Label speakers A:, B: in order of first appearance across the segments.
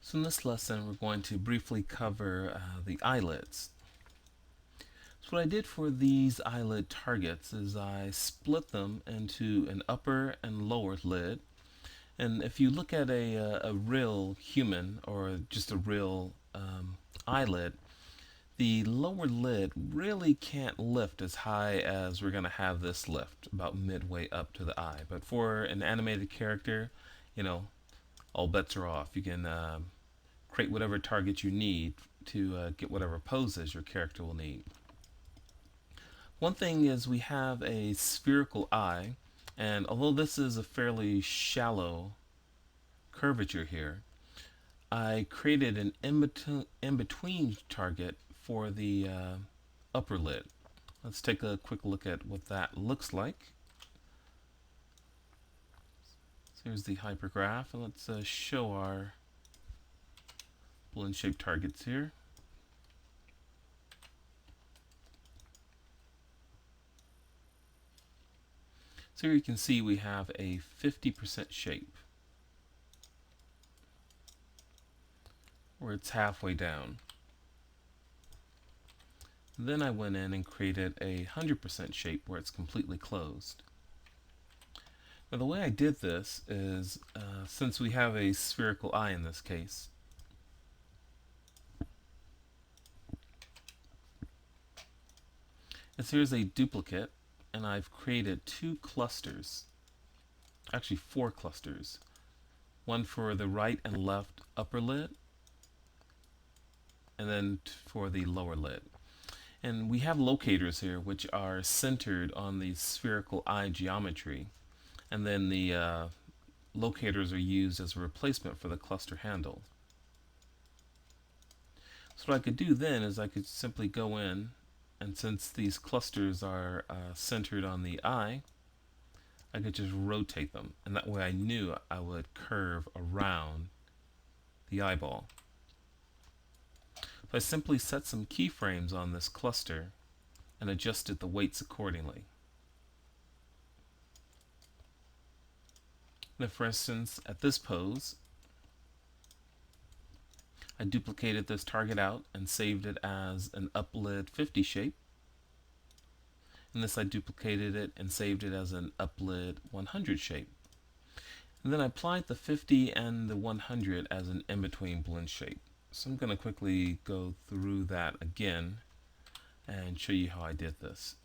A: So in this lesson we're going to briefly cover the eyelids. So what I did for these eyelid targets is I split them into an upper and lower lid. And if you look at a real human or just a real eyelid, the lower lid really can't lift as high as we're going to have this lift, about midway up to the eye. But for an animated character, you know, all bets are off. You can create whatever target you need to get whatever poses your character will need. One thing is we have a spherical eye, and although this is a fairly shallow curvature here, I created an in-between target for the upper lid. Let's take a quick look at what that looks like. So here's the hypergraph, and let's show our balloon shaped targets here. So here you can see we have a 50% shape where it's halfway down. Then I went in and created a 100% shape where it's completely closed. Now the way I did this is, since we have a spherical eye in this case, is here's a duplicate, and I've created two clusters, actually four clusters, one for the right and left upper lid, and then for the lower lid. And we have locators here which are centered on the spherical eye geometry, and then the locators are used as a replacement for the cluster handle. So what I could do then is I could simply go in, and since these clusters are centered on the eye, I could just rotate them, and that way I knew I would curve around the eyeball. So I simply set some keyframes on this cluster and adjusted the weights accordingly. Now for instance, at this pose, I duplicated this target out and saved it as an uplid 50 shape. And this I duplicated it and saved it as an uplid 100 shape. And then I applied the 50 and the 100 as an in-between blend shape. So I'm going to quickly go through that again and show you how I did this.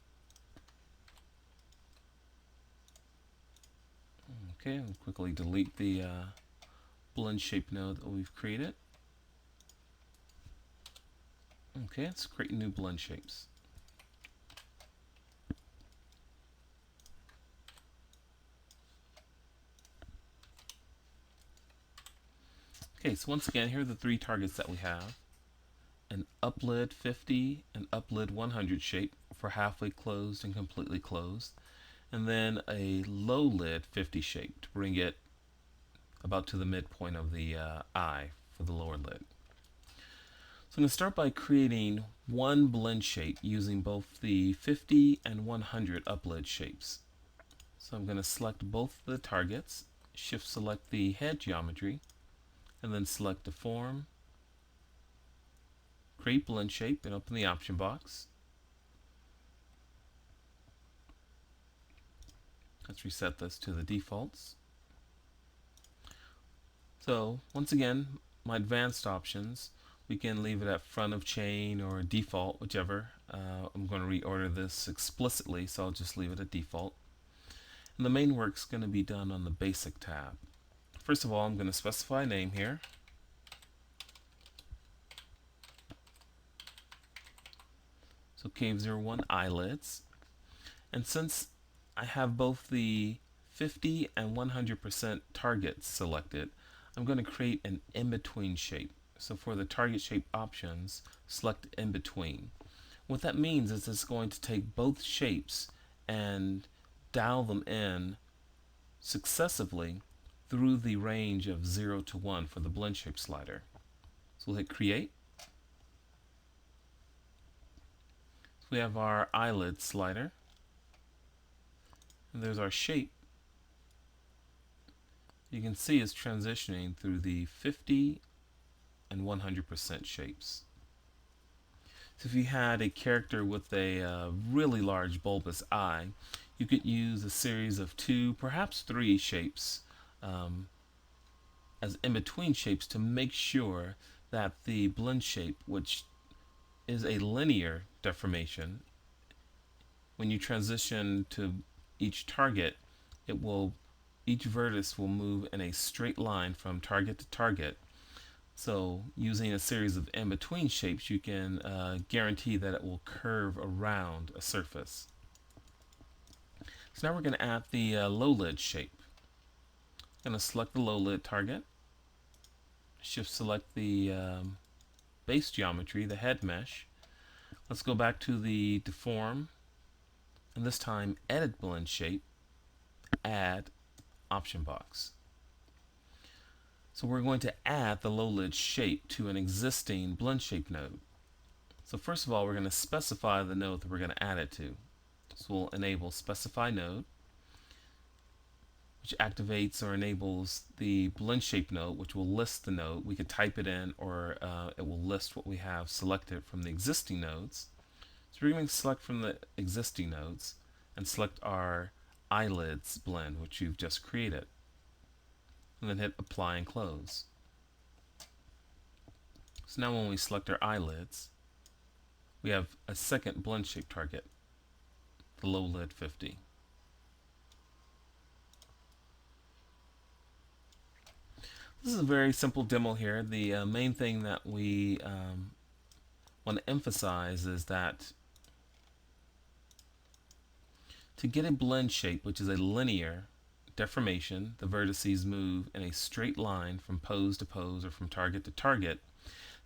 A: Okay, I'll quickly delete the blend shape node that we've created. Okay, let's create new blend shapes. Okay, so once again, here are the three targets that we have. An uplid 50 and uplid 100 shape for halfway closed and completely closed. And then a low lid 50 shape to bring it about to the midpoint of the eye for the lower lid. So I'm going to start by creating one blend shape using both the 50 and 100 uplid shapes. So I'm going to select both the targets, shift select the head geometry, and then select the form, create blend shape, and open the option box. Let's reset this to the defaults. So once again, my advanced options, we can leave it at front of chain or default, whichever. I'm going to reorder this explicitly, so I'll just leave it at default. And the main work's going to be done on the basic tab. First of all, I'm going to specify a name here. So Cave01 Eyelids. And since I have both the 50 and 100% targets selected, I'm going to create an in-between shape. So for the target shape options, select in between. What that means is it's going to take both shapes and dial them in successively through the range of 0 to 1 for the blend shape slider. So we'll hit create. So we have our eyelid slider. And there's our shape. You can see it's transitioning through the 50 and 100% shapes. So if you had a character with a really large bulbous eye, you could use a series of two, perhaps three shapes um, as in-between shapes to make sure that the blend shape, which is a linear deformation, when you transition to each target, it will each vertex will move in a straight line from target to target. So using a series of in-between shapes, you can guarantee that it will curve around a surface. So now we're going to add the low lid shape. I'm going to select the low lid target, shift select the base geometry, the head mesh. Let's go back to the deform, and this time edit blend shape, add option box. So we're going to add the low lid shape to an existing blend shape node. So first of all, we're going to specify the node that we're going to add it to. So we'll enable specify node, which activates or enables the blend shape node, which will list the node. We could type it in, or it will list what we have selected from the existing nodes. So we're going to select from the existing nodes and select our eyelids blend, which you've just created, and then hit apply and close. So now when we select our eyelids, we have a second blend shape target, the low lid 50. This is a very simple demo here. The main thing that we want to emphasize is that to get a blend shape, which is a linear deformation, the vertices move in a straight line from pose to pose or from target to target.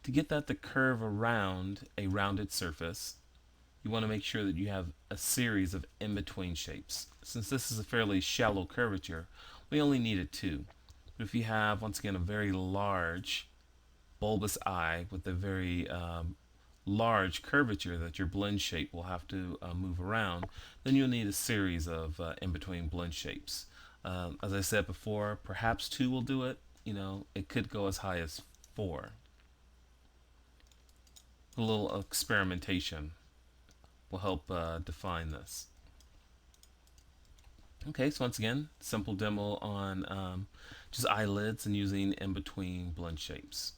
A: To get that to curve around a rounded surface, you want to make sure that you have a series of in-between shapes. Since this is a fairly shallow curvature, we only needed two. But if you have, once again, a very large bulbous eye with a very large curvature that your blend shape will have to move around, then you'll need a series of in-between blend shapes. As I said before, perhaps two will do it. You know, it could go as high as four. A little experimentation will help define this. Okay, so once again, simple demo on just eyelids and using in-between blend shapes.